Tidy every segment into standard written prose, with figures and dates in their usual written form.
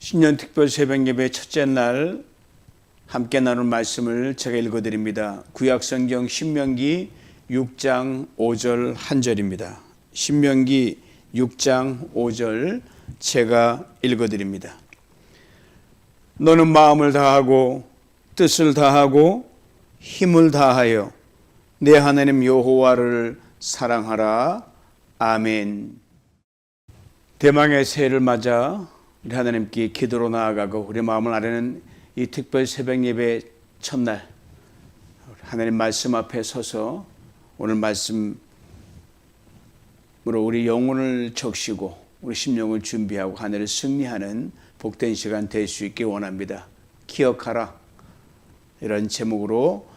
신년 특별 새벽예배 첫째 날 함께 나눌 말씀을 제가 읽어드립니다. 구약성경 신명기 6장 5절 한 절입니다. 신명기 6장 5절 제가 읽어드립니다. 너는 마음을 다하고 뜻을 다하고 힘을 다하여 내 하나님 여호와를 사랑하라. 아멘. 대망의 새해를 맞아 우리 하나님께 기도로 나아가고 우리 마음을 아뢰는 이 특별 새벽 예배 첫날 하나님 말씀 앞에 서서 오늘 말씀으로 우리 영혼을 적시고 우리 심령을 준비하고 하늘을 승리하는 복된 시간 될 수 있게 원합니다. 기억하라. 이런 제목으로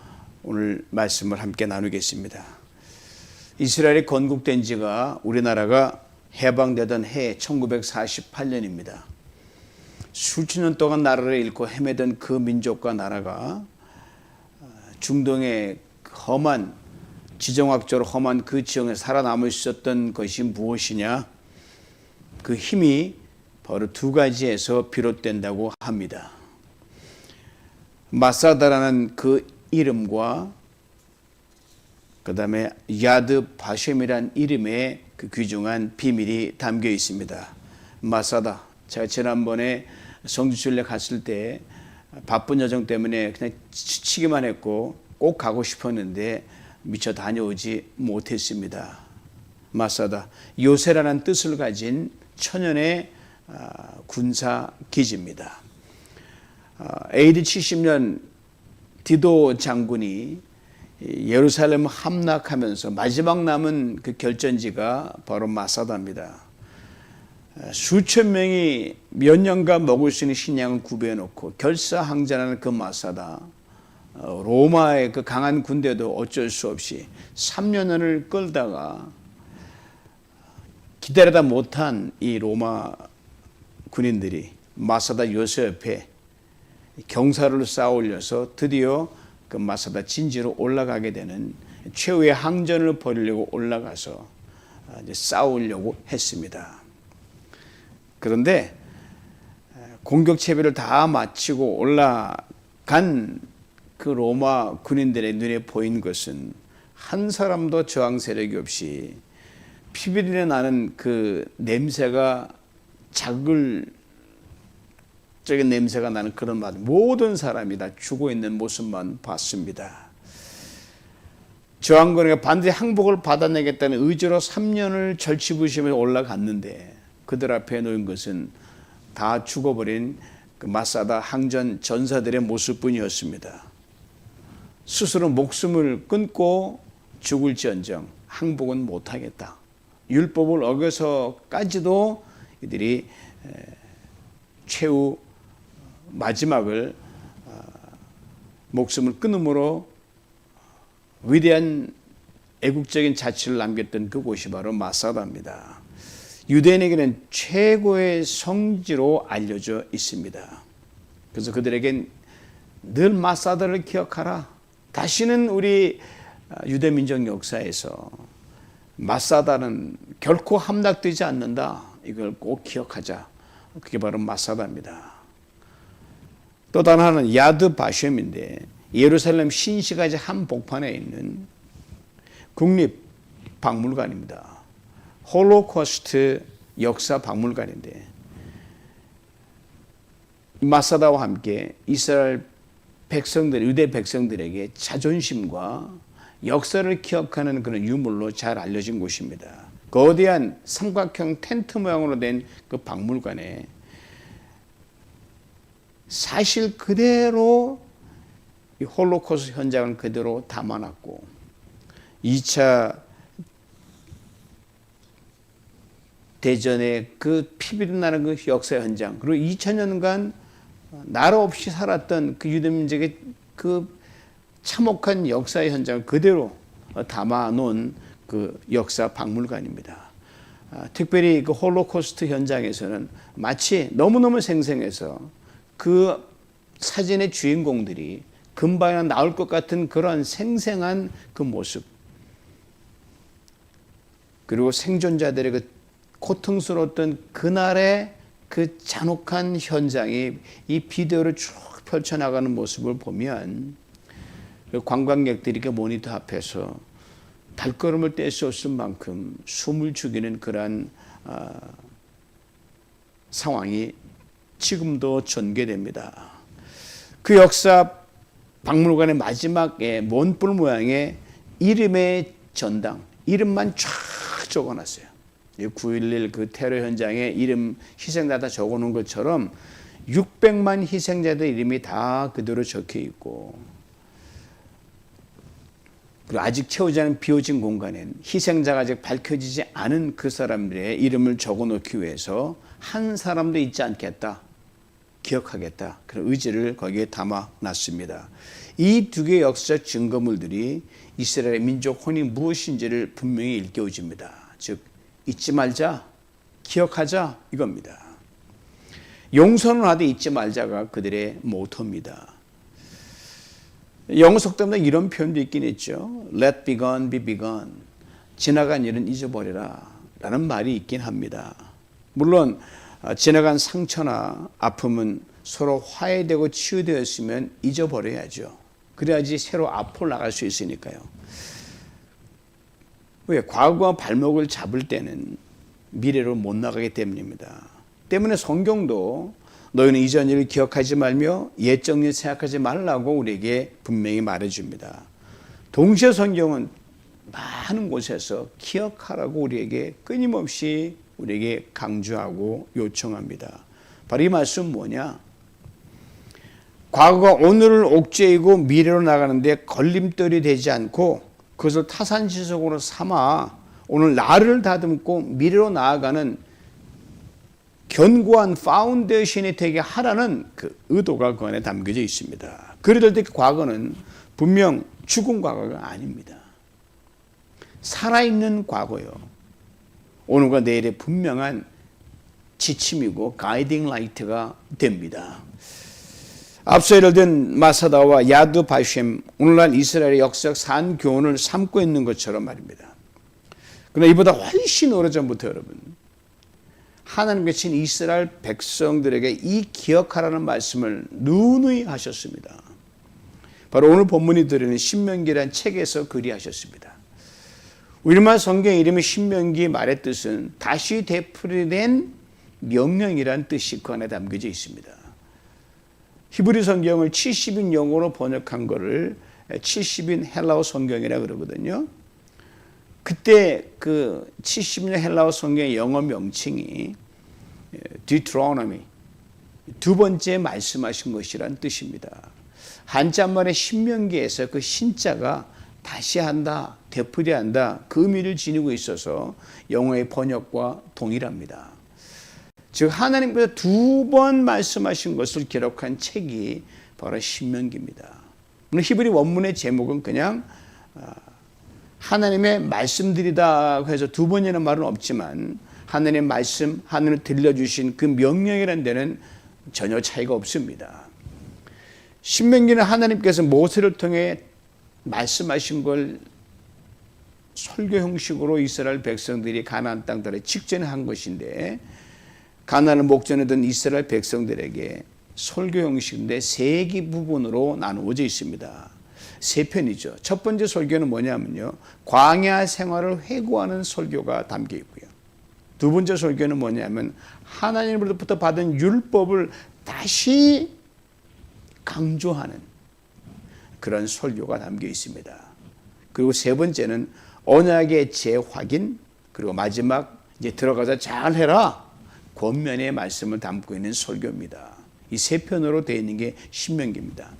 오늘 말씀을 함께 나누겠습니다. 이스라엘이 건국된 지가 우리나라가 해방되던 해 1948년입니다. 수천 년 동안 나라를 잃고 헤매던 그 민족과 나라가 중동의 험한 지정학적으로 험한 그 지형에 살아남을 수 있었던 것이 무엇이냐? 그 힘이 바로 두 가지에서 비롯된다고 합니다. 마사다라는 그 이름과 그 다음에 야드 바셴이라는 이름에 그 귀중한 비밀이 담겨 있습니다. 마사다. 제가 지난번에 성지순례 갔을 때 바쁜 여정 때문에 그냥 지치기만 했고 꼭 가고 싶었는데 미처 다녀오지 못했습니다. 마사다. 요새라는 뜻을 가진 천연의 군사 기지입니다. AD 70년 디도 장군이 예루살렘을 함락하면서 마지막 남은 그 결전지가 바로 마사다입니다. 수천 명이 몇 년간 먹을 수 있는 식량을 구비해 놓고 결사항전하는 그 마사다, 로마의 그 강한 군대도 어쩔 수 없이 3년을 끌다가 기다리다 못한 이 로마 군인들이 마사다 요새 옆에 경사를 쌓아 올려서 드디어 그 마사다 진지로 올라가게 되는 최후의 항전을 벌이려고 올라가서 이제 싸우려고 했습니다. 그런데 공격 채비를 다 마치고 올라간 그 로마 군인들의 눈에 보인 것은 한 사람도 저항 세력이 없이 피비린내 나는 그 냄새가 자극적인 냄새가 나는 그런 맛, 모든 사람이 다 죽어 있는 모습만 봤습니다. 저항군에게 반드시 항복을 받아내겠다는 의지로 3년을 절치부심에 올라갔는데 그들 앞에 놓인 것은 다 죽어버린 그 마사다 항전 전사들의 모습뿐이었습니다. 스스로 목숨을 끊고 죽을지언정 항복은 못하겠다. 율법을 어겨서까지도 이들이 최후 마지막을 목숨을 끊음으로 위대한 애국적인 자취를 남겼던 그곳이 바로 마사다입니다. 유대인에게는 최고의 성지로 알려져 있습니다. 그래서 그들에겐 늘 마사다를 기억하라. 다시는 우리 유대민족 역사에서 마사다는 결코 함락되지 않는다. 이걸 꼭 기억하자. 그게 바로 마사다입니다. 또 다른 하나는 야드 바셴인데 예루살렘 신시가지 한복판에 있는 국립박물관입니다. 홀로코스트 역사 박물관인데 마사다와 함께 이스라엘 백성들, 유대 백성들에게 자존심과 역사를 기억하는 그런 유물로 잘 알려진 곳입니다. 거대한 삼각형 텐트 모양으로 된 그 박물관에 사실 그대로 이 홀로코스트 현장을 그대로 담아놨고 2차 대전의 그 피비린 나는 그 역사 현장, 그리고 2000년간 나라 없이 살았던 그 유대민족의 그 참혹한 역사의 현장을 그대로 담아놓은 그 역사 박물관입니다. 특별히 그 홀로코스트 현장에서는 마치 너무너무 생생해서 그 사진의 주인공들이 금방이나 나올 것 같은 그런 생생한 그 모습, 그리고 생존자들의 그 고통스러웠던 그날의 그 잔혹한 현장이 이 비디오로 쭉 펼쳐나가는 모습을 보면 관광객들이 그 모니터 앞에서 발걸음을 뗄 수 없을 만큼 숨을 죽이는 그러한 상황이 지금도 전개됩니다. 그 역사 박물관의 마지막에 mon뿔 모양의 이름의 전당, 이름만 쫙 적어놨어요. 9.11 그 테러 현장에 이름 희생자 다 적어놓은 것처럼 600만 희생자들 이름이 다 그대로 적혀 있고, 그리고 아직 채우지 않은 비워진 공간엔 희생자가 아직 밝혀지지 않은 그 사람들의 이름을 적어놓기 위해서 한 사람도 잊지 않겠다, 기억하겠다, 그런 의지를 거기에 담아놨습니다. 이 두 개의 역사적 증거물들이 이스라엘의 민족 혼이 무엇인지를 분명히 일깨워줍니다. 즉 잊지 말자, 기억하자, 이겁니다. 용서는 하되 잊지 말자가 그들의 모토입니다. 영어 속담에 이런 표현도 있긴 있죠. Let be gone, be gone. 지나간 일은 잊어버려라 라는 말이 있긴 합니다. 물론 지나간 상처나 아픔은 서로 화해되고 치유되었으면 잊어버려야죠. 그래야지 새로 앞으로 나갈 수 있으니까요. 왜? 과거와 발목을 잡을 때는 미래로 못 나가기 때문입니다. 때문에 성경도 너희는 이전 일을 기억하지 말며 옛적 일 생각하지 말라고 우리에게 분명히 말해줍니다. 동시에 성경은 많은 곳에서 기억하라고 우리에게 끊임없이 우리에게 강조하고 요청합니다. 바로 이 말씀은 뭐냐? 과거가 오늘을 옥죄이고 미래로 나가는데 걸림돌이 되지 않고 그것을 타산지석으로 삼아 오늘 나를 다듬고 미래로 나아가는 견고한 파운데이션이 되게 하라는 그 의도가 그 안에 담겨져 있습니다. 그럴 때 과거는 분명 죽은 과거가 아닙니다. 살아있는 과거요. 오늘과 내일의 분명한 지침이고 가이딩 라이트가 됩니다. 앞서 예를 든 마사다와 야드 바셴, 오늘날 이스라엘의 역사적 산교훈을 삼고 있는 것처럼 말입니다. 그러나 이보다 훨씬 오래전부터 여러분, 하나님께서 이스라엘 백성들에게 이 기억하라는 말씀을 누누이 하셨습니다. 바로 오늘 본문이 드리는 신명기라는 책에서 그리하셨습니다. 우리말 성경 이름의 신명기 말의 뜻은 다시 되풀이된 명령이란 뜻이 그 안에 담겨져 있습니다. 히브리 성경을 70인 영어로 번역한 거를 70인 헬라어 성경이라 그러거든요. 그때 그 70년 헬라어 성경의 영어 명칭이 Deuteronomy, 두 번째 말씀하신 것이란 뜻입니다. 한자말의 신명기에서 그 신자가 다시 한다, 되풀이한다, 그 의미를 지니고 있어서 영어의 번역과 동일합니다. 즉 하나님께서 두 번 말씀하신 것을 기록한 책이 바로 신명기입니다. 히브리 원문의 제목은 그냥 하나님의 말씀들이다 해서 두 번이라는 말은 없지만 하나님의 말씀, 하나님 들려주신 그 명령이라는 데는 전혀 차이가 없습니다. 신명기는 하나님께서 모세를 통해 말씀하신 걸 설교 형식으로 이스라엘 백성들이 가나안 땅들에 직전에 한 것인데, 가나안을 목전에 둔 이스라엘 백성들에게 설교 형식인데 세 개 부분으로 나누어져 있습니다. 세 편이죠. 첫 번째 설교는 뭐냐면요, 광야 생활을 회고하는 설교가 담겨 있고요. 두 번째 설교는 뭐냐면 하나님으로부터 받은 율법을 다시 강조하는 그런 설교가 담겨 있습니다. 그리고 세 번째는 언약의 재확인, 그리고 마지막 이제 들어가서 잘해라, 권면의 말씀을 담고 있는 설교입니다. 이 세 편으로 되어 있는 게 신명기입니다.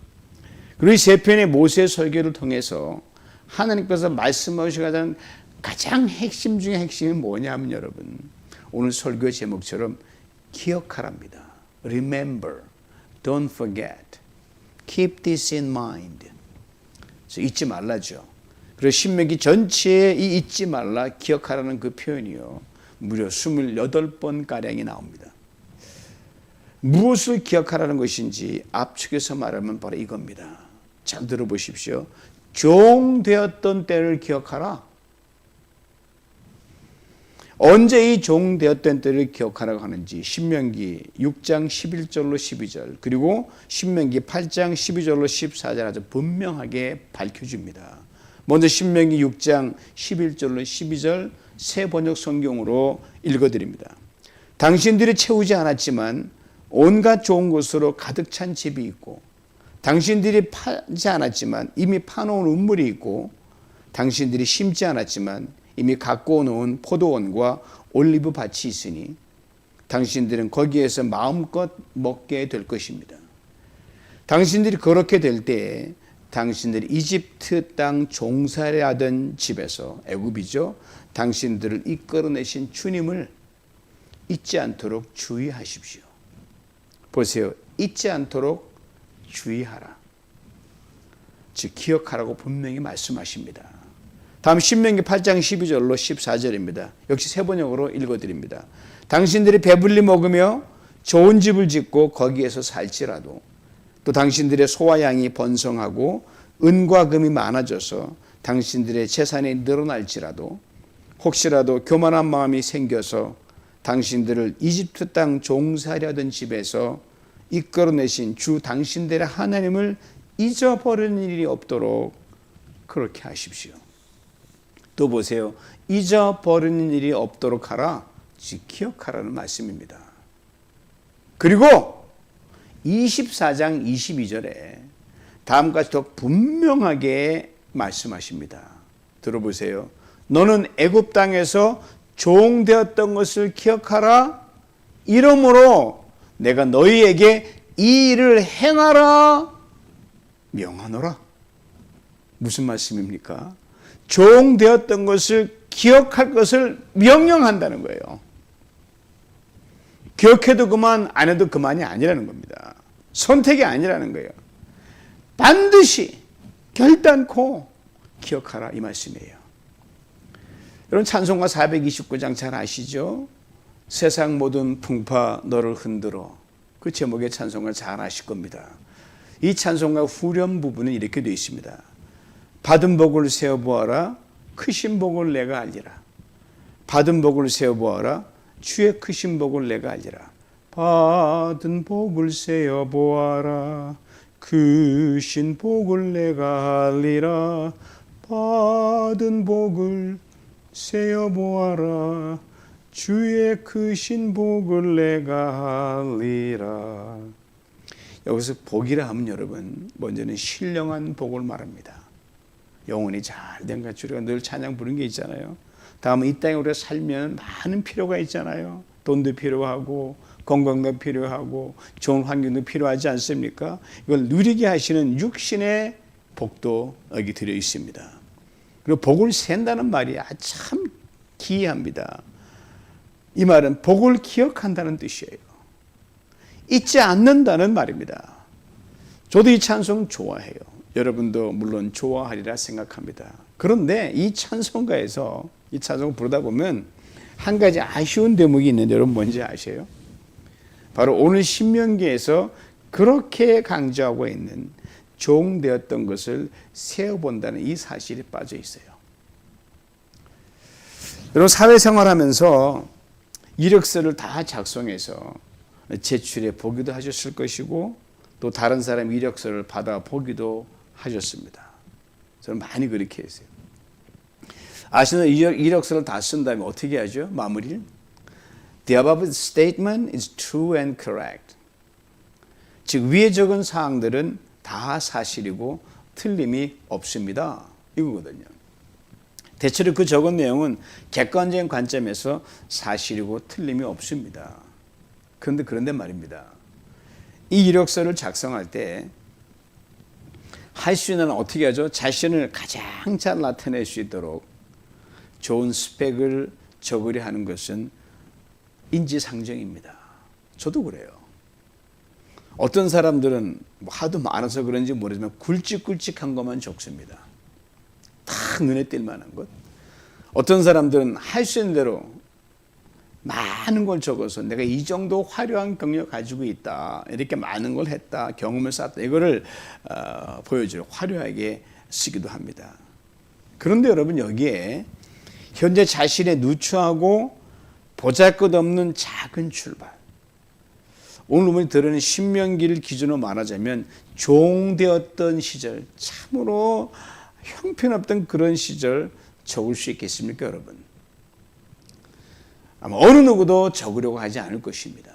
그리고 이 세 편의 모세의 설교를 통해서 하나님께서 말씀하시는 가장 핵심 중에 핵심이 뭐냐면 여러분, 오늘 설교 제목처럼 기억하랍니다. Remember, don't forget, keep this in mind. 그래서 잊지 말라죠. 그래서 신명기 전체에 이 잊지 말라, 기억하라는 그 표현이요, 무려 28번가량이 나옵니다. 무엇을 기억하라는 것인지 압축해서 말하면 바로 이겁니다. 잘 들어보십시오. 종되었던 때를 기억하라. 언제 이 종 되었던 때를 기억하라고 하는지 신명기 6장 11절로 12절 그리고 신명기 8장 12절로 14절 아주 분명하게 밝혀줍니다. 먼저 신명기 6장 11절로 12절 새 번역 성경으로 읽어드립니다. 당신들이 채우지 않았지만 온갖 좋은 것으로 가득 찬 집이 있고 당신들이 파지 않았지만 이미 파놓은 우물이 있고 당신들이 심지 않았지만 이미 갖고 놓은 포도원과 올리브 밭이 있으니 당신들은 거기에서 마음껏 먹게 될 것입니다. 당신들이 그렇게 될 때에 당신들이 이집트 땅 종살이하던 집에서 애굽이죠. 당신들을 이끌어내신 주님을 잊지 않도록 주의하십시오. 보세요. 잊지 않도록 주의하라. 즉 기억하라고 분명히 말씀하십니다. 다음 신명기 8장 12절로 14절입니다. 역시 새 번역으로 읽어드립니다. 당신들이 배불리 먹으며 좋은 집을 짓고 거기에서 살지라도 또 당신들의 소와 양이 번성하고 은과 금이 많아져서 당신들의 재산이 늘어날지라도 혹시라도 교만한 마음이 생겨서 당신들을 이집트 땅 종살이하던 집에서 이끌어내신 주 당신들의 하나님을 잊어버리는 일이 없도록 그렇게 하십시오. 또 보세요. 잊어버리는 일이 없도록 하라. 즉 기억하라는 말씀입니다. 그리고 24장 22절에 다음과 같이 더 분명하게 말씀하십니다. 들어보세요. 너는 애굽 땅에서 종되었던 것을 기억하라. 이러므로 내가 너희에게 이 일을 행하라 명하노라. 무슨 말씀입니까? 종되었던 것을 기억할 것을 명령한다는 거예요. 기억해도 그만 안 해도 그만이 아니라는 겁니다. 선택이 아니라는 거예요. 반드시 결단코 기억하라 이 말씀이에요. 여러분 찬송가 429장 잘 아시죠? 세상 모든 풍파 너를 흔들어. 그 제목의 찬송가 잘 아실 겁니다. 이 찬송가 후렴 부분은 이렇게 되어 있습니다. 받은 복을 세어보아라. 크신 복을 내가 알리라. 받은 복을 세어보아라. 주의 크신 복을 내가 알리라. 받은 복을 세어보아라. 크신 복을 내가 알리라. 받은 복을 세어보아라. 주의 크신 복을 내가 알리라. 여기서 복이라 하면 여러분 먼저는 신령한 복을 말합니다. 영혼이 잘된 것 우리가 늘 찬양 부르는 게 있잖아요. 다음은 이 땅에 우리가 살면 많은 필요가 있잖아요. 돈도 필요하고 건강도 필요하고 좋은 환경도 필요하지 않습니까? 이걸 누리게 하시는 육신의 복도 여기 들어 있습니다. 그리고 복을 센다는 말이 참 기이합니다. 이 말은 복을 기억한다는 뜻이에요. 잊지 않는다는 말입니다. 저도 이 찬송 좋아해요. 여러분도 물론 좋아하리라 생각합니다. 그런데 이 찬송가에서 이 찬송을 부르다 보면 한 가지 아쉬운 대목이 있는데 여러분 뭔지 아세요? 바로 오늘 신명기에서 그렇게 강조하고 있는 종되었던 것을 세어본다는 이 사실이 빠져 있어요. 여러분 사회생활하면서 이력서를 다 작성해서 제출해 보기도 하셨을 것이고 또 다른 사람 이력서를 받아 보기도 하셨습니다. 저는 많이 그렇게 했어요. 아시는 이력서를 다 쓴 다음에 어떻게 하죠? 마무리를 The above statement is true and correct. 즉 위에 적은 사항들은 다 사실이고 틀림이 없습니다. 이거거든요. 대체로 그 적은 내용은 객관적인 관점에서 사실이고 틀림이 없습니다. 그런데 말입니다. 이 이력서를 작성할 때 할 수 있는 어떻게 하죠? 자신을 가장 잘 나타낼 수 있도록 좋은 스펙을 적으려 하는 것은 인지상정입니다. 저도 그래요. 어떤 사람들은 하도 많아서 그런지 모르지만 굵직굵직한 것만 적습니다. 다 눈에 띌 만한 것. 어떤 사람들은 할 수 있는 대로 많은 걸 적어서 내가 이 정도 화려한 경력 가지고 있다. 이렇게 많은 걸 했다. 경험을 쌓았다. 이거를 보여줘요. 화려하게 쓰기도 합니다. 그런데 여러분 여기에 현재 자신의 누추하고 보잘것없는 작은 출발. 오늘 우리 들으는 신명기를 기준으로 말하자면 종되었던 시절, 참으로 형편없던 그런 시절 적을 수 있겠습니까, 여러분? 아마 어느 누구도 적으려고 하지 않을 것입니다.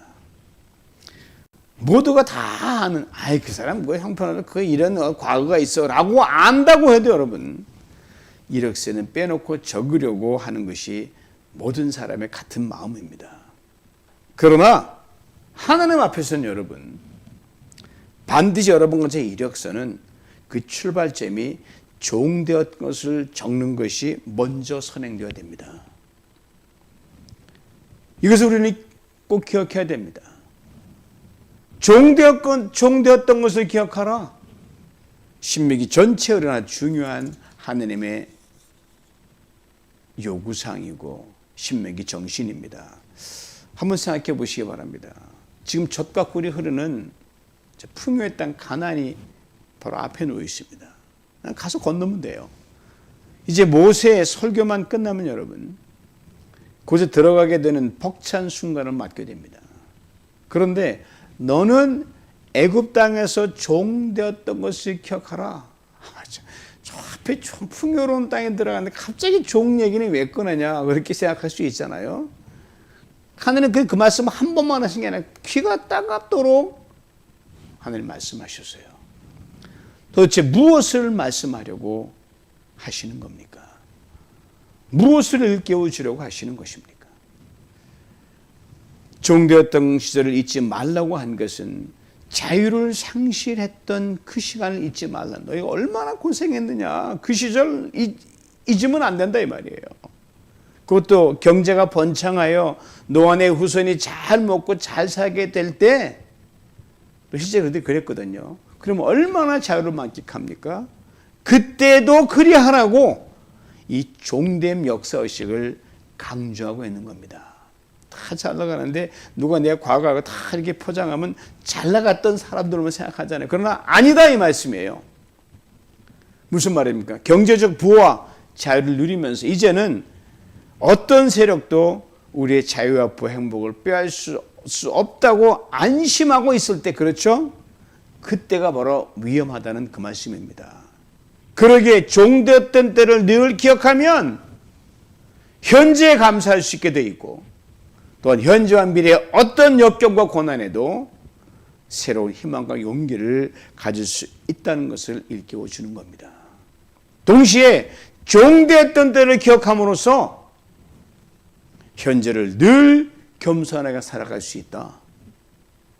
모두가 다 아는, 그 사람 뭐 형편없는 그 이런 과거가 있어라고 안다고 해도 여러분, 이력서는 빼놓고 적으려고 하는 것이 모든 사람의 같은 마음입니다. 그러나 하나님 앞에서는 여러분, 반드시 여러분과 제 이력서는 그 출발점이 종되었던 것을 적는 것이 먼저 선행되어야 됩니다. 이것을 우리는 꼭 기억해야 됩니다. 종되었던 것을 기억하라. 신명기 전체에 일어나 중요한 하느님의 요구사항이고 신명기 정신입니다. 한번 생각해 보시기 바랍니다. 지금 젖과 꿀이 흐르는 풍요의 땅 가나안이 바로 앞에 놓여 있습니다. 가서 건너면 돼요. 이제 모세의 설교만 끝나면 여러분, 그곳에 들어가게 되는 벅찬 순간을 맞게 됩니다. 그런데 너는 애굽 땅에서 종되었던 것을 기억하라. 저 앞에 좀 풍요로운 땅에 들어가는데 갑자기 종 얘기는 왜 꺼내냐, 그렇게 생각할 수 있잖아요. 하나님 그 말씀 한 번만 하신 게 아니라 귀가 따갑도록 하나님 말씀하셨어요. 도대체 무엇을 말씀하려고 하시는 겁니까? 무엇을 일깨워 주려고 하시는 것입니까? 종되었던 시절을 잊지 말라고 한 것은 자유를 상실했던 그 시간을 잊지 말라. 너희가 얼마나 고생했느냐. 그 시절 잊으면 안 된다 이 말이에요. 그것도 경제가 번창하여 노아의 후손이 잘 먹고 잘 살게 될 때, 실제 그랬거든요. 그러면 얼마나 자유를 만끽합니까? 그때도 그리하라고 이 종됨 역사의식을 강조하고 있는 겁니다. 다 잘 나가는데 누가 내 과거하고 다 이렇게 포장하면 잘 나갔던 사람들만 생각하잖아요. 그러나 아니다 이 말씀이에요. 무슨 말입니까? 경제적 부와 자유를 누리면서 이제는 어떤 세력도 우리의 자유와 부와 행복을 빼앗을 수 없다고 안심하고 있을 때, 그렇죠? 그때가 바로 위험하다는 그 말씀입니다. 그러기에 종되었던 때를 늘 기억하면 현재에 감사할 수 있게 돼 있고, 또한 현재와 미래의 어떤 역경과 고난에도 새로운 희망과 용기를 가질 수 있다는 것을 일깨워 주는 겁니다. 동시에 종되었던 때를 기억함으로써 현재를 늘 겸손하게 살아갈 수 있다.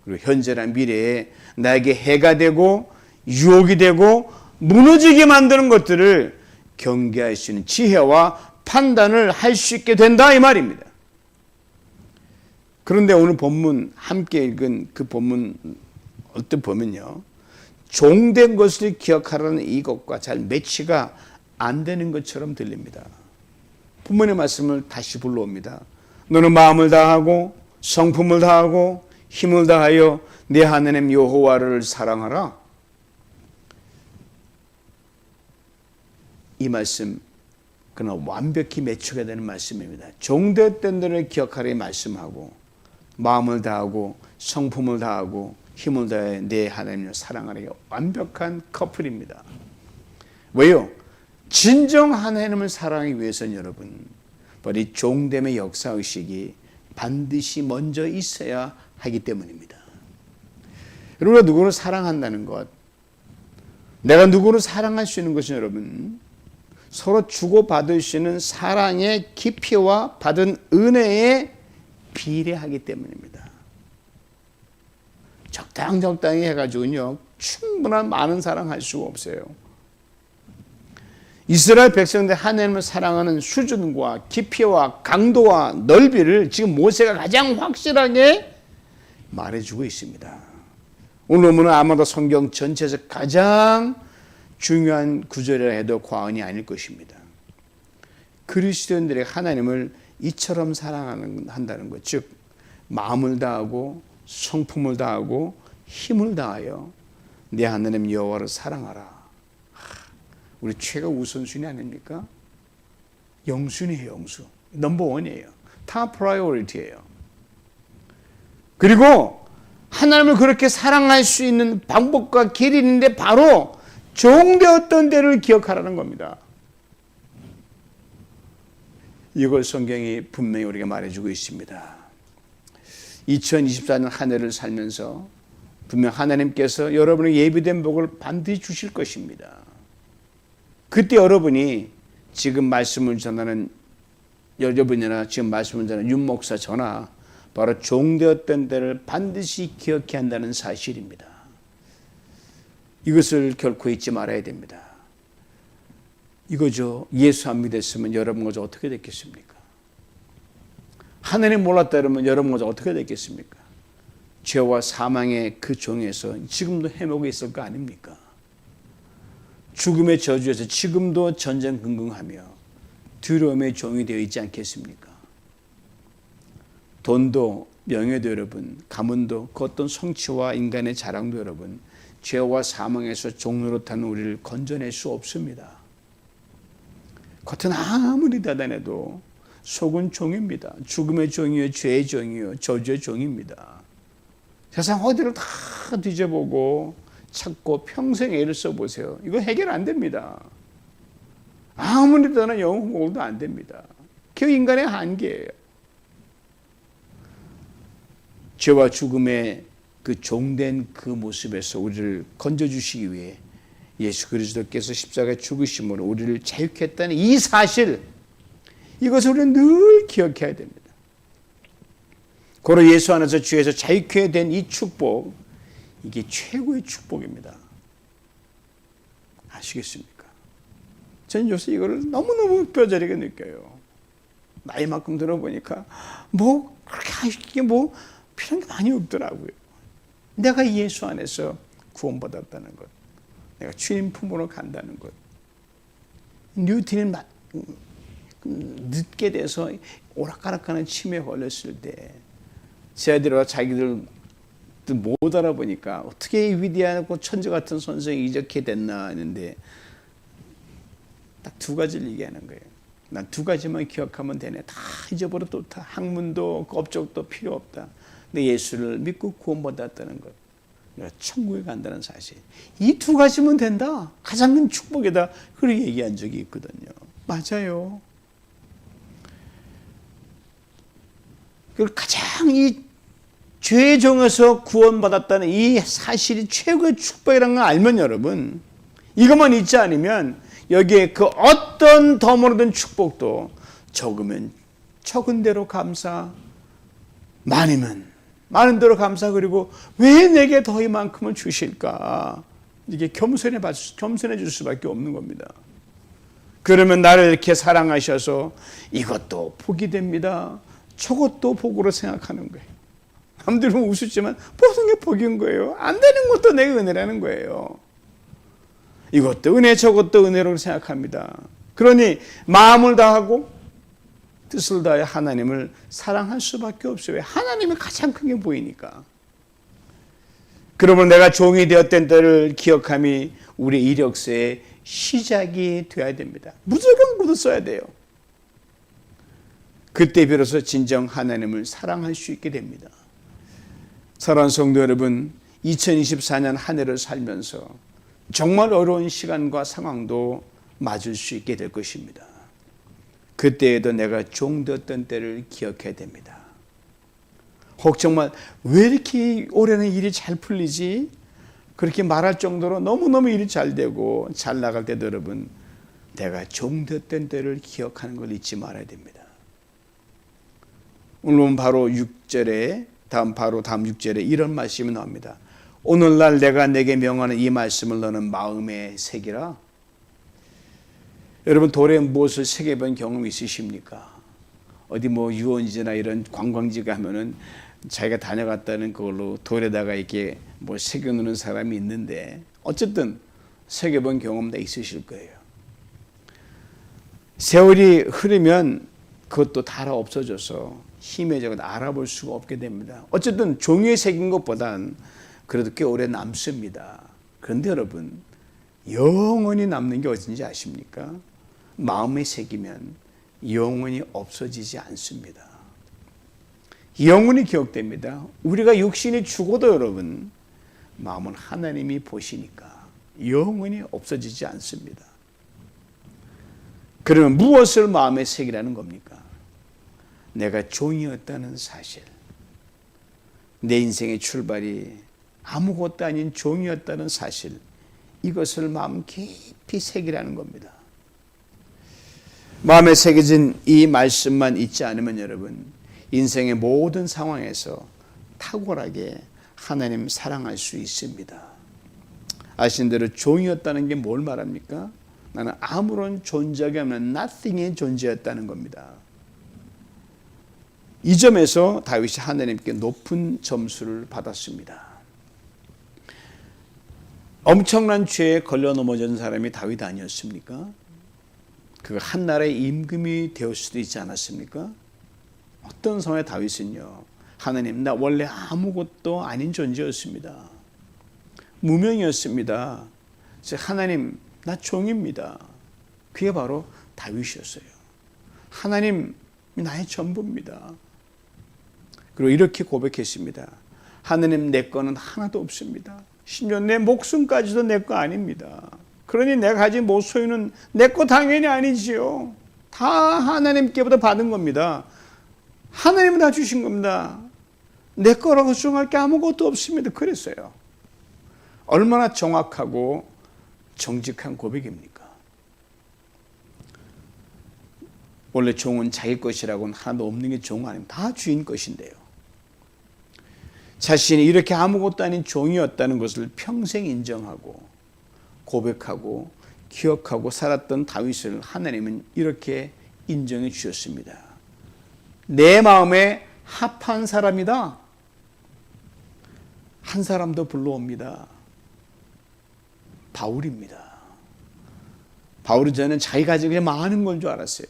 그리고 현재나 미래에 나에게 해가 되고 유혹이 되고 무너지게 만드는 것들을 경계할 수 있는 지혜와 판단을 할 수 있게 된다 이 말입니다. 그런데 오늘 본문 함께 읽은 그 본문 어떤 보면요, 종된 것을 기억하라는 이것과 잘 매치가 안 되는 것처럼 들립니다. 부모님의 말씀을 다시 불러옵니다. 너는 마음을 다하고 성품을 다하고 힘을 다하여 내 하나님 여호와를 사랑하라. 이 말씀 그러나 완벽히 매치가 되는 말씀입니다. 종되었던 데를 기억하라 이 말씀하고 마음을 다하고 성품을 다하고 힘을 다해 내 하나님을 사랑하라. 완벽한 커플입니다. 왜요? 진정 하나님을 사랑하기 위해서는 여러분, 바로 이 종됨의 역사의식이 반드시 먼저 있어야 하기 때문입니다. 여러분, 누구를 사랑한다는 것, 내가 누구를 사랑할 수 있는 것은 여러분, 서로 주고받을 수 있는 사랑의 깊이와 받은 은혜에 비례하기 때문입니다. 적당히 해가지고요, 충분한 많은 사랑할 수가 없어요. 이스라엘 백성들 하나님을 사랑하는 수준과 깊이와 강도와 넓이를 지금 모세가 가장 확실하게 말해주고 있습니다. 오늘 본문은 아마도 성경 전체에서 가장 중요한 구절이라 해도 과언이 아닐 것입니다. 그리스도인들의 하나님을 이처럼 사랑한다는 것, 즉 마음을 다하고 성품을 다하고 힘을 다하여 내 하나님 여호와를 사랑하라. 우리 최고 우선순위 아닙니까? 영순이에요, 영수. 넘버원이에요. 탑 프라이오리티예요. 그리고 하나님을 그렇게 사랑할 수 있는 방법과 길이 있는데 바로 종되었던 때를 기억하라는 겁니다. 이걸 성경이 분명히 우리가 말해주고 있습니다. 2024년 한 해를 살면서 분명 하나님께서 여러분의 예비된 복을 반드시 주실 것입니다. 그때 여러분이 지금 말씀을 전하는 여러분이나 지금 말씀을 전하는 윤 목사 저나 바로 종되었던 때를 반드시 기억해야 한다는 사실입니다. 이것을 결코 잊지 말아야 됩니다. 이거죠. 예수 안 믿었으면 여러분 거저 어떻게 됐겠습니까? 하나님 몰랐다 그러면 여러분 거저 어떻게 됐겠습니까? 죄와 사망의 그 종에서 지금도 헤매고 있을 거 아닙니까? 죽음의 저주에서 지금도 전전긍긍하며 두려움의 종이 되어 있지 않겠습니까? 돈도 명예도 여러분, 가문도 그 어떤 성취와 인간의 자랑도 여러분, 죄와 사망에서 종노릇하는 우리를 건져낼 수 없습니다. 겉은 아무리 대단해도 속은 종입니다. 죽음의 종이요, 죄의 종이요, 저주의 종입니다. 세상 어디를 다 뒤져보고 찾고 평생 애를 써보세요. 이거 해결 안 됩니다. 아무리 대단한 영혼 공부도 안 됩니다. 그게 인간의 한계예요. 죄와 죽음의 그 종된 그 모습에서 우리를 건져주시기 위해 예수 그리스도께서 십자가에 죽으심으로 우리를 자유케 했다는 이 사실, 이것을 우리는 늘 기억해야 됩니다. 고로 예수 안에서 죄에서 자유케 된 이 축복, 이게 최고의 축복입니다. 아시겠습니까? 저는 요새 이거를 너무너무 뼈저리게 느껴요. 나이만큼 들어보니까 뭐 그렇게 하시기에 뭐 필요한 게 많이 없더라고요. 내가 예수 안에서 구원받았다는 것, 내가 주님 품으로 간다는 것, 뉴턴이 늦게 돼서 오락가락하는 치매에 걸렸을 때 쟤들과 자기들 못 알아보니까 어떻게 이 위대하고 천재 같은 선생이 이렇게 됐나 했는데 딱 두 가지를 얘기하는 거예요. 난 두 가지만 기억하면 되네. 다 잊어버려도 다 학문도 업적도 필요 없다. 내 예수를 믿고 구원받았다는 것, 내가 천국에 간다는 사실, 이 두 가지면 된다. 가장 큰 축복이다. 그렇게 얘기한 적이 있거든요. 맞아요. 그 가장 이 죄의 종에서 구원받았다는 이 사실이 최고의 축복이라는 걸 알면 여러분, 이것만 잊지 않으면 여기에 그 어떤 더 모르던 축복도 적으면 적은 대로 감사, 많으면 많은 대로 감사, 그리고 왜 내게 더 이만큼을 주실까? 이게 겸손해 줄 수밖에 없는 겁니다. 그러면 나를 이렇게 사랑하셔서 이것도 복이 됩니다. 저것도 복으로 생각하는 거예요. 남들은 우습지만 모든 게 복인 거예요. 안 되는 것도 내 은혜라는 거예요. 이것도 은혜, 저것도 은혜로 생각합니다. 그러니 마음을 다하고 뜻을 다해 하나님을 사랑할 수밖에 없어요. 하나님이 가장 크게 보이니까. 그러면 내가 종이 되었던 때를 기억함이 우리 이력서의 시작이 되어야 됩니다. 무조건 묻어 써야 돼요. 그때 비로소 진정 하나님을 사랑할 수 있게 됩니다. 사랑하는 성도 여러분, 2024년 한 해를 살면서 정말 어려운 시간과 상황도 맞을 수 있게 될 것입니다. 그때에도 내가 종되었던 때를 기억해야 됩니다. 혹 정말 왜 이렇게 올해는 일이 잘 풀리지? 그렇게 말할 정도로 너무너무 일이 잘 되고 잘 나갈 때도 여러분, 내가 종되었던 때를 기억하는 걸 잊지 말아야 됩니다. 오늘은 바로 6절에 다음 6절에 이런 말씀이 나옵니다. 오늘날 내가 내게 명하는 이 말씀을 너는 마음에 새기라. 여러분, 돌에 무엇을 새겨본 경험 있으십니까? 어디 뭐 유원지나 이런 관광지 가면은 자기가 다녀갔다는 그걸로 돌에다가 이렇게 뭐 새겨놓는 사람이 있는데, 어쨌든 새겨본 경험 다 있으실 거예요. 세월이 흐르면 그것도 닳아 없어져서 희미해져서 알아볼 수가 없게 됩니다. 어쨌든 종이에 새긴 것보단 그래도 꽤 오래 남습니다. 그런데 여러분, 영원히 남는 게 어딘지 아십니까? 마음에 새기면 영원히 없어지지 않습니다. 영원히 기억됩니다. 우리가 육신이 죽어도 여러분 마음은 하나님이 보시니까 영원히 없어지지 않습니다. 그러면 무엇을 마음에 새기라는 겁니까? 내가 종이었다는 사실, 내 인생의 출발이 아무것도 아닌 종이었다는 사실, 이것을 마음 깊이 새기라는 겁니다. 마음에 새겨진 이 말씀만 잊지 않으면 여러분 인생의 모든 상황에서 탁월하게 하나님 사랑할 수 있습니다. 아시는 대로 종이었다는 게 뭘 말합니까? 나는 아무런 존재가 없는 nothing의 존재였다는 겁니다. 이 점에서 다윗이 하나님께 높은 점수를 받았습니다. 엄청난 죄에 걸려 넘어진 사람이 다윗 아니었습니까? 그가 한 나라의 임금이 되었을 수도 있지 않았습니까? 어떤 상황에 다윗은요, 하나님 나 원래 아무것도 아닌 존재였습니다. 무명이었습니다. 하나님 나 종입니다. 그게 바로 다윗이었어요. 하나님 나의 전부입니다. 그리고 이렇게 고백했습니다. 하나님 내 거는 하나도 없습니다. 심지어 내 목숨까지도 내 거 아닙니다. 그러니 내가 가진 모 소유는 내 거 당연히 아니지요. 다 하나님께부터 받은 겁니다. 하나님은 다 주신 겁니다. 내 거라고 주장할 게 아무것도 없습니다. 그랬어요. 얼마나 정확하고 정직한 고백입니까? 원래 종은 자기 것이라고는 하나도 없는 게 종 아닙니다. 다 주인 것인데요. 자신이 이렇게 아무것도 아닌 종이었다는 것을 평생 인정하고 고백하고 기억하고 살았던 다윗을 하나님은 이렇게 인정해 주셨습니다. 내 마음에 합한 사람이다. 한 사람도 불러옵니다. 바울입니다. 바울은 저는 자기가 가지고 많은 건 줄 알았어요.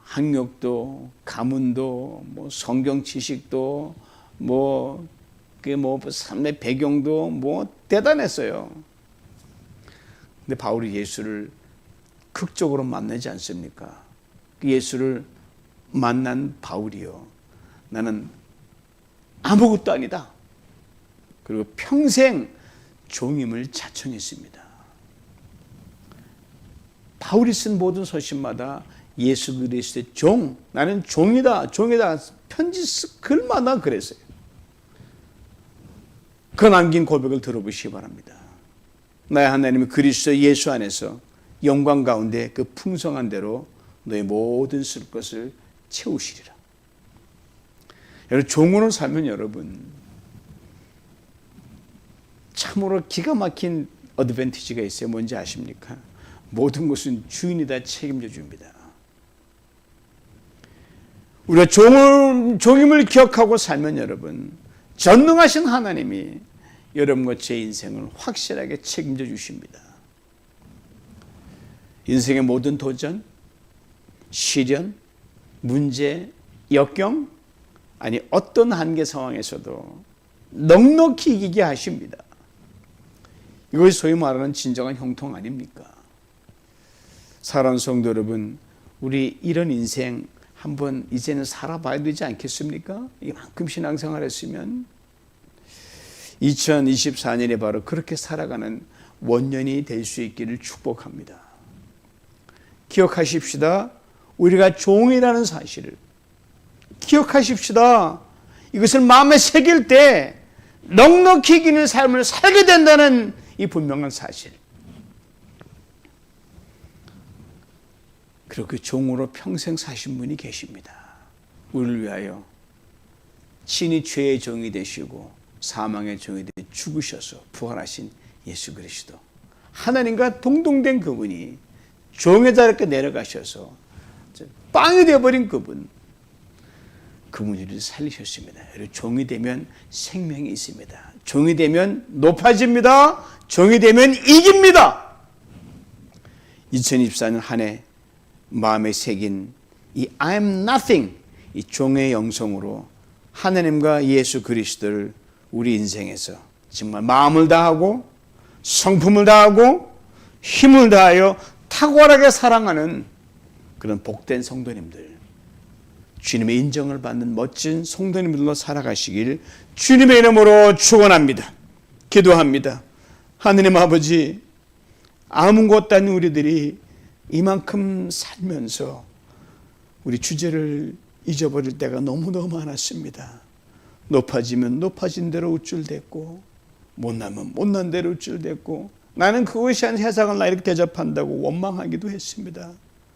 학력도, 가문도, 성경 지식도, 삶의 배경도 대단했어요. 근데 바울이 예수를 극적으로 만나지 않습니까? 그 예수를 만난 바울이요, 나는 아무것도 아니다. 그리고 평생 종임을 자청했습니다. 바울이 쓴 모든 서신마다 예수 그리스도의 종, 나는 종이다, 종이다, 편지 글마다 그랬어요. 그 남긴 고백을 들어보시기 바랍니다. 나의 하나님은 그리스도 예수 안에서 영광 가운데 그 풍성한 대로 너의 모든 쓸 것을 채우시리라. 여러분, 종으로 살면 여러분 참으로 기가 막힌 어드밴티지가 있어요. 뭔지 아십니까? 모든 것은 주인이 다 책임져 줍니다. 우리가 종임을 기억하고 살면 여러분, 전능하신 하나님이 여러분과 제 인생을 확실하게 책임져 주십니다. 인생의 모든 도전, 시련, 문제, 역경, 아니 어떤 한계 상황에서도 넉넉히 이기게 하십니다. 이것이 소위 말하는 진정한 형통 아닙니까? 사랑하는 성도 여러분, 우리 이런 인생 한번 이제는 살아봐야 되지 않겠습니까? 이만큼 신앙생활 했으면 2024년에 바로 그렇게 살아가는 원년이 될 수 있기를 축복합니다. 기억하십시다. 우리가 종이라는 사실을 기억하십시다. 이것을 마음에 새길 때 넉넉히 이기는 삶을 살게 된다는 이 분명한 사실. 그리고 그 종으로 평생 사신 분이 계십니다. 우리를 위하여 친히 죄의 종이 되시고 사망의 종이 되어 죽으셔서 부활하신 예수 그리스도, 하나님과 동등된 그분이 종의 자리에 내려가셔서 빵이 되어버린 그분이 우리를 살리셨습니다. 종이 되면 생명이 있습니다. 종이 되면 높아집니다. 종이 되면 이깁니다. 2024년 한 해 마음에 새긴 이 I'm nothing, 이 종의 영성으로 하나님과 예수 그리스도를 우리 인생에서 정말 마음을 다하고 성품을 다하고 힘을 다하여 탁월하게 사랑하는 그런 복된 성도님들, 주님의 인정을 받는 멋진 성도님들로 살아가시길 주님의 이름으로 축원합니다. 기도합니다. 하느님 아버지, 아무것도 아닌 우리들이 이만큼 살면서 우리 주제를 잊어버릴 때가 너무너무 많았습니다. 높아지면 높아진 대로 우쭐댔고 못나면 못난 대로 우쭐댔고 나는 그것이 한 세상을 나 이렇게 대접한다고 원망하기도 했습니다.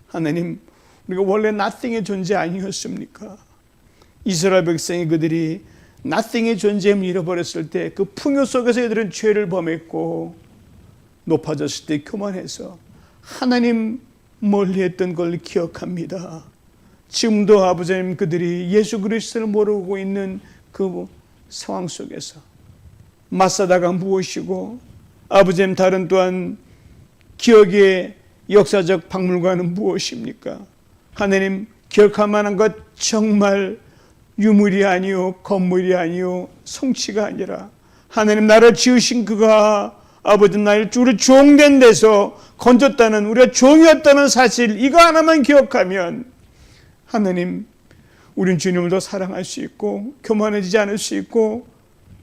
하나님, 우리가 원래 nothing의 존재 아니었습니까? 이스라엘 백성이 그들이 nothing의 존재임을 잃어버렸을 때 그 풍요 속에서 이들은 죄를 범했고 높아졌을 때 교만해서 하나님 멀리했던 걸 기억합니다. 지금도 아버지 하나님, 그들이 예수 그리스도를 모르고 있는 그 상황 속에서 마사다가 무엇이고 아버지 하나님, 다른 또한 기억의 역사적 박물관은 무엇입니까? 하나님, 기억할 만한 것 정말 유물이 아니요 건물이 아니요 성취가 아니라 하나님, 나를 지으신 그가 아버지 나를 우리 종된 데서 건졌다는, 우리가 종이었다는 사실, 이거 하나만 기억하면 하나님, 우린 주님을 더 사랑할 수 있고 교만해지지 않을 수 있고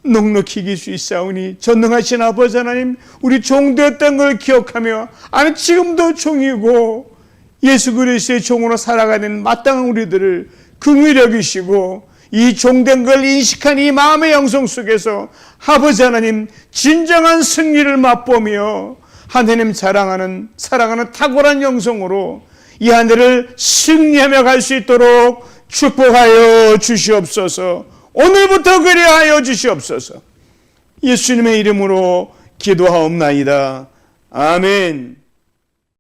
넉넉히 이길 수 있사오니 전능하신 아버지 하나님, 우리 종되었던 걸 기억하며 아니 지금도 종이고 예수 그리스도의 종으로 살아가는 마땅한 우리들을 긍휼히 여기시고 이 종된 걸 인식한 이 마음의 영성 속에서 아버지 하나님, 진정한 승리를 맛보며 하나님 사랑하는 탁월한 영성으로 이 한 해를 승리하며 갈 수 있도록 축복하여 주시옵소서. 오늘부터 그리하여 주시옵소서. 예수님의 이름으로 기도하옵나이다. 아멘.